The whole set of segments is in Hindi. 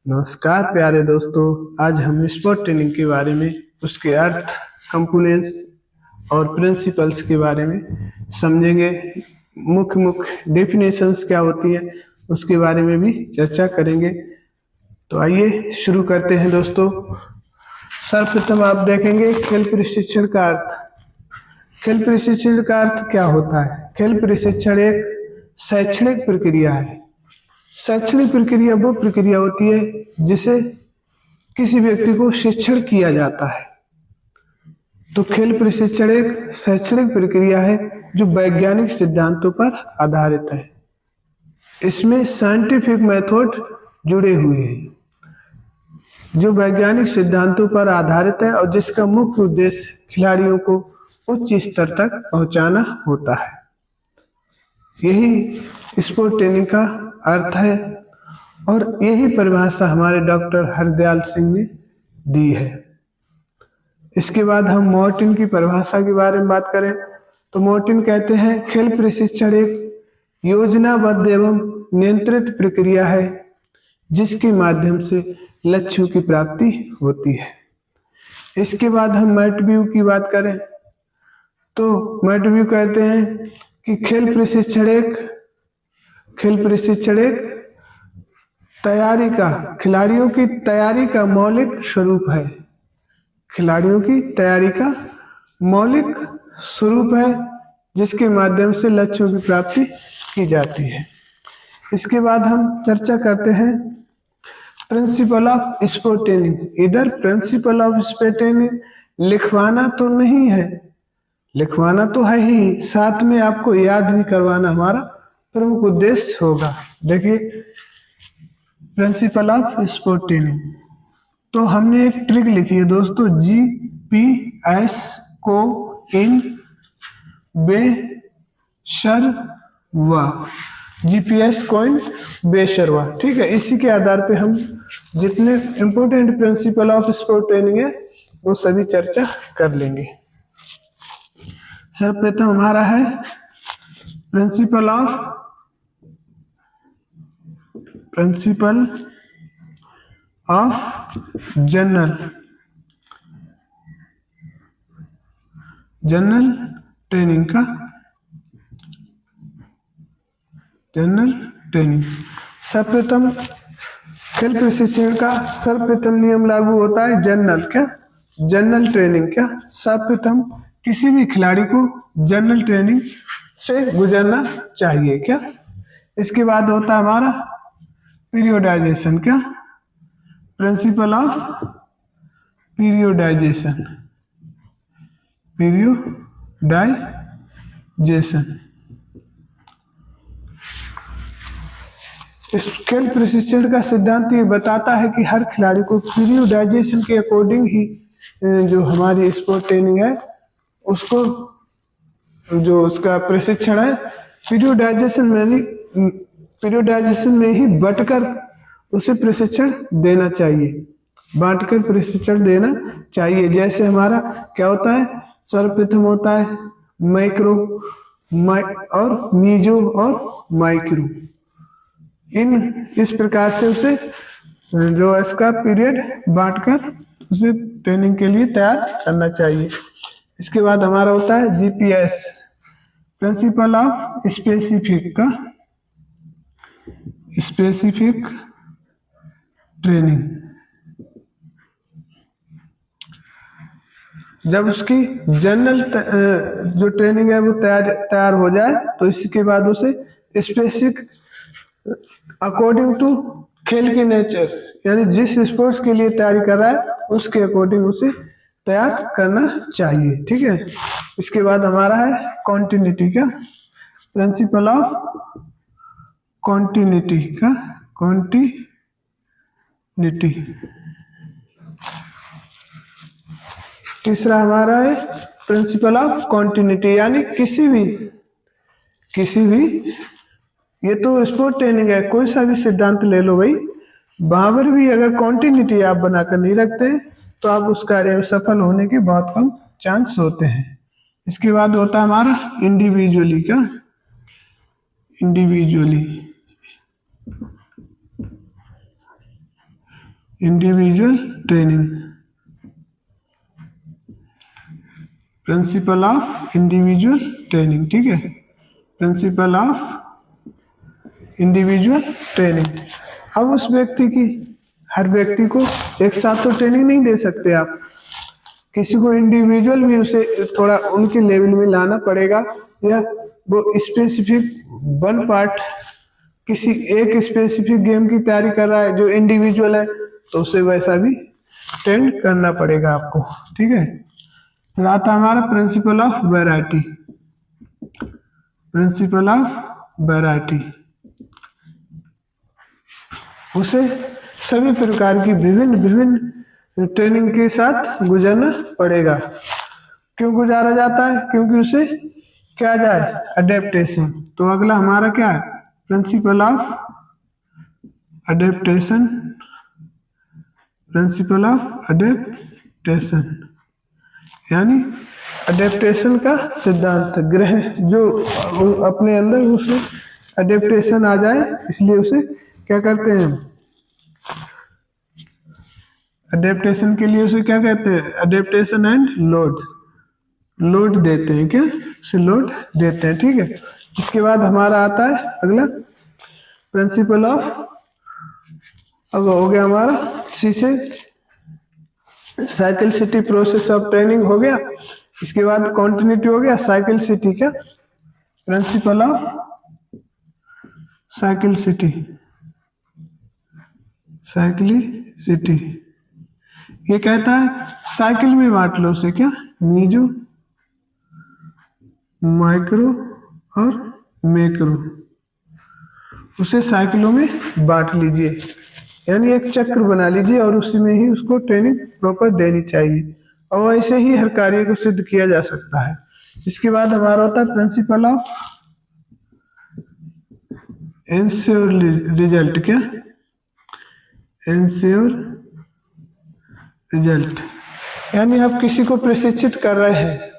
नमस्कार प्यारे दोस्तों। आज हम स्पोर्ट ट्रेनिंग के बारे में, उसके अर्थ, कंपोनेंट्स और प्रिंसिपल्स के बारे में समझेंगे। मुख्य मुख्य डेफिनेशंस क्या होती हैं उसके बारे में भी चर्चा करेंगे। तो आइए शुरू करते हैं दोस्तों। सर्वप्रथम आप देखेंगे खेल प्रशिक्षण का अर्थ। खेल प्रशिक्षण का अर्थ क्या होता है? खेल प्रशिक्षण एक शैक्षणिक प्रक्रिया है। शैक्षणिक प्रक्रिया वो प्रक्रिया होती है जिसे किसी व्यक्ति को शिक्षण किया जाता है। तो खेल प्रशिक्षण एक शैक्षणिक प्रक्रिया है जो वैज्ञानिक सिद्धांतों पर आधारित है। इसमें साइंटिफिक मेथड जुड़े हुए हैं जो वैज्ञानिक सिद्धांतों पर आधारित है और जिसका मुख्य उद्देश्य खिलाड़ियों को उच्च स्तर तक पहुंचाना होता है। यही स्पोर्ट ट्रेनिंग का अर्थ है और यही परिभाषा हमारे डॉक्टर हरदयाल सिंह ने दी है। इसके बाद हम मॉर्टिन की परिभाषा के बारे में बात करें तो मॉर्टिन कहते हैं खेल प्रशिक्षण एक योजनाबद्ध एवं नियंत्रित प्रक्रिया है जिसके माध्यम से लक्ष्यों की प्राप्ति होती है। इसके बाद हम मैटव्यू की बात करें तो मैटव्यू कहते हैं कि खेल प्रशिक्षण एक तैयारी का, खिलाड़ियों की तैयारी का मौलिक स्वरूप है। खिलाड़ियों की तैयारी का मौलिक स्वरूप है जिसके माध्यम से लक्ष्यों की प्राप्ति की जाती है। इसके बाद हम चर्चा करते हैं प्रिंसिपल ऑफ स्पोर्ट ट्रेनिंग। इधर प्रिंसिपल ऑफ स्पोर्ट ट्रेनिंग लिखवाना तो नहीं है, लिखवाना तो है ही, साथ में आपको याद भी करवाना हमारा प्रमुख उद्देश्य होगा। देखिए प्रिंसिपल ऑफ स्पोर्ट ट्रेनिंग, तो हमने एक ट्रिक लिखी है दोस्तों, GPS को इन बेशरवा, GPS कोइन बेशरवा। ठीक है, इसी के आधार पे हम जितने important principle of sport training है वो सभी चर्चा कर लेंगे। सर्वप्रथम हमारा है प्रिंसिपल ऑफ जनरल ट्रेनिंग का जनरल ट्रेनिंग। सर्वप्रथम खेल प्रशिक्षण का सर्वप्रथम नियम लागू होता है जनरल ट्रेनिंग। क्या सर्वप्रथम किसी भी खिलाड़ी को जनरल ट्रेनिंग से गुजरना चाहिए। क्या इसके बाद होता है हमारा पीरियोडाइजेशन। क्या प्रिंसिपल ऑफ पीरियोडाइजेशन। इस खेल प्रशिक्षण का सिद्धांत ये बताता है कि हर खिलाड़ी को पीरियोडाइजेशन के अकॉर्डिंग ही जो हमारी स्पोर्ट ट्रेनिंग है उसको, जो उसका प्रशिक्षण है पीरियोडाइजेशन में ही बंटकर उसे प्रशिक्षण देना चाहिए, बांटकर प्रशिक्षण देना चाहिए। जैसे हमारा क्या होता है, सर्वप्रथम होता है मैक्रो और मीजो और माइक्रो। इस प्रकार से उसे जो इसका पीरियड बांटकर उसे ट्रेनिंग के लिए तैयार करना चाहिए। इसके बाद हमारा होता है GPS, principle of specific training. जब उसकी जनरल जो ट्रेनिंग है वो तैयार हो जाए तो इसके बाद उसे स्पेसिफिक अकॉर्डिंग टू खेल के नेचर, यानी जिस स्पोर्ट्स के लिए तैयारी कर रहा है उसके अकॉर्डिंग उसे तैयार करना चाहिए। ठीक है, इसके बाद हमारा है कॉन्टिन्यूटी। क्या प्रिंसिपल ऑफ कॉन्टिन्यूटी का कॉन्टिन्यूटी। तीसरा हमारा है प्रिंसिपल ऑफ कॉन्टिन्यूटी, यानी किसी भी ये तो स्पोर्ट ट्रेनिंग है, कोई सा भी सिद्धांत ले लो भाई, वहां पर भी अगर कॉन्टिन्यूटी आप बनाकर नहीं रखते तो आप उस कार्य में सफल होने के बहुत कम चांस होते हैं। इसके बाद होता है हमारा इंडिविजुअली। क्या individually individual training, principle of individual training, ठीक है, प्रिंसिपल ऑफ इंडिविजुअल ट्रेनिंग। अब उस व्यक्ति की, हर व्यक्ति को एक साथ तो ट्रेनिंग नहीं दे सकते आप, किसी को इंडिविजुअल भी उसे थोड़ा उनके लेवल में लाना पड़ेगा, या वो स्पेसिफिक वन पार्ट किसी एक स्पेसिफिक गेम की तैयारी कर रहा है जो इंडिविजुअल है, तो उसे वैसा भी ट्रेन करना पड़ेगा आपको, ठीक है। फिर आता है हमारा principle of variety, principle of variety, उसे सभी प्रकार की विभिन्न विभिन्न ट्रेनिंग के साथ गुजरना पड़ेगा। क्यों गुजारा जाता है? क्योंकि उसे क्या जाए, अडेप्टेशन। तो अगला हमारा क्या है, principle of adaptation, principle of adaptation, यानी अडेप्टेशन का सिद्धांत, ग्रहण जो अपने अंदर उसे अडेप्टेशन आ जाए, इसलिए उसे क्या करते हैं, अडेप्टेशन के लिए उसे क्या कहते हैं, अडेप्टेशन एंड लोड, लोड देते हैं, क्या उसे लोड देते हैं, ठीक है। इसके बाद हमारा आता है अगला प्रिंसिपल ऑफ, अब हो गया हमारा शीशे cycle city process of training हो गया। इसके बाद कॉन्टिन्यूटी हो गया, साइकिल सिटी, क्या principle of cycle city, cycle city, ये कहता है साइकिल में बांट लो उसे, क्या मीजो, माइक्रो और मैक्रो, उसे साइकिलों में बांट लीजिए, यानी एक चक्र बना लीजिए और उसी में ही उसको ट्रेनिंग प्रॉपर देनी चाहिए, और ऐसे ही हर कार्य को सिद्ध किया जा सकता है। इसके बाद हमारा होता है प्रिंसिपल ऑफ एंश्योर रिजल्ट, क्या एंश्योर रिजल्ट, यानी आप किसी को प्रशिक्षित कर रहे हैं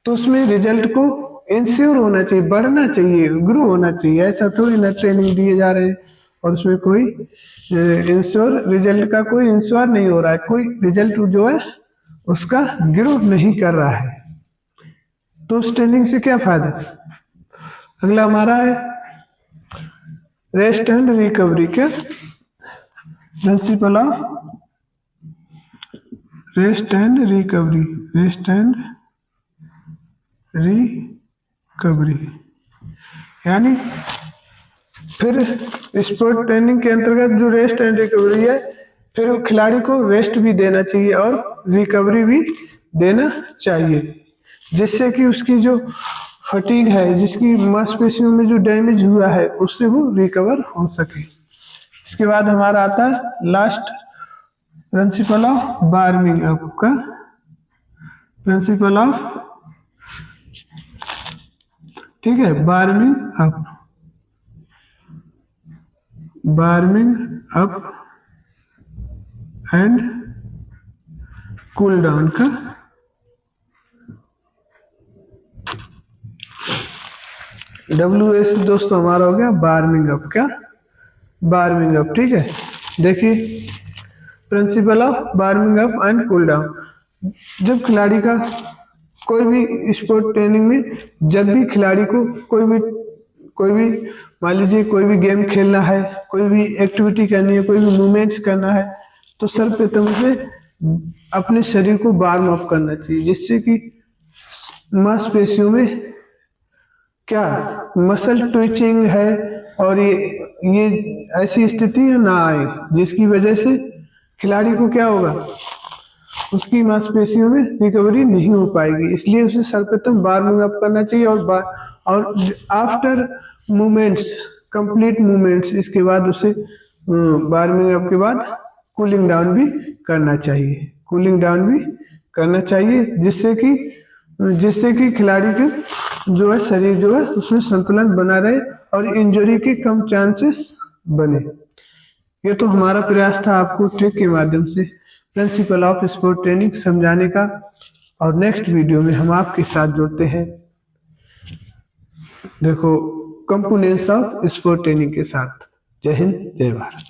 तो उसमें रिजल्ट को इंश्योर होना चाहिए, बढ़ना चाहिए, ग्रो होना चाहिए। ऐसा थोड़ी ना ट्रेनिंग दिए जा रहे हैं और उसमें कोई इंश्योर रिजल्ट का कोई इंश्योर नहीं हो रहा है, कोई रिजल्ट जो है उसका ग्रो नहीं कर रहा है, तो उस ट्रेनिंग से क्या फायदा। अगला हमारा है रेस्ट एंड रिकवरी, क्या principle of rest and recovery, rest and recovery, यानी फिर स्पोर्ट ट्रेनिंग के अंतर्गत जो रेस्ट एंड रिकवरी है, फिर खिलाड़ी को रेस्ट भी देना चाहिए और रिकवरी भी देना चाहिए, जिससे कि उसकी जो फटीग है, जिसकी मांसपेशियों में जो डैमेज हुआ है, उससे वो रिकवर हो सके। इसके बाद हमारा आता है last principle of warming up, का प्रिंसिपल ऑफ, ठीक है, warming up, warming up and cool down, का WS दोस्तों हमारा हो गया वार्मिंग अप, क्या वार्मिंग अप, ठीक है। देखिए principle of warming up and cool down, जब खिलाड़ी का कोई भी स्पोर्ट ट्रेनिंग में, जब भी खिलाड़ी को कोई भी मान लीजिए कोई भी गेम खेलना है, कोई भी एक्टिविटी करनी है, कोई भी मूवमेंट्स करना है, तो सर्वप्रथम उसे अपने शरीर को वार्म अप करना चाहिए, जिससे कि मांसपेशियों में क्या मसल ट्विचिंग है और ये ऐसी स्थितियां ना आए जिसकी वजह से खिलाड़ी को क्या होगा, उसकी मांसपेशियों में रिकवरी नहीं हो पाएगी। इसलिए उसे सर्वप्रथम वार्मिंग अप करना चाहिए और आफ्टर मूवमेंट्स, कंप्लीट मूवमेंट्स, इसके बाद उसे वार्मिंग अप के बाद कूलिंग डाउन भी करना चाहिए, कूलिंग डाउन भी करना चाहिए, जिससे कि खिलाड़ी के जो है शरीर जो है उसमें संतुलन बना रहे और इंजरी के कम चांसेस बने। ये तो हमारा प्रयास था आपको ट्रिक के माध्यम से प्रिंसिपल ऑफ स्पोर्ट ट्रेनिंग समझाने का, और नेक्स्ट वीडियो में हम आपके साथ जुड़ते हैं, देखो कंपोनेंट्स ऑफ स्पोर्ट ट्रेनिंग के साथ। जय हिंद, जय भारत।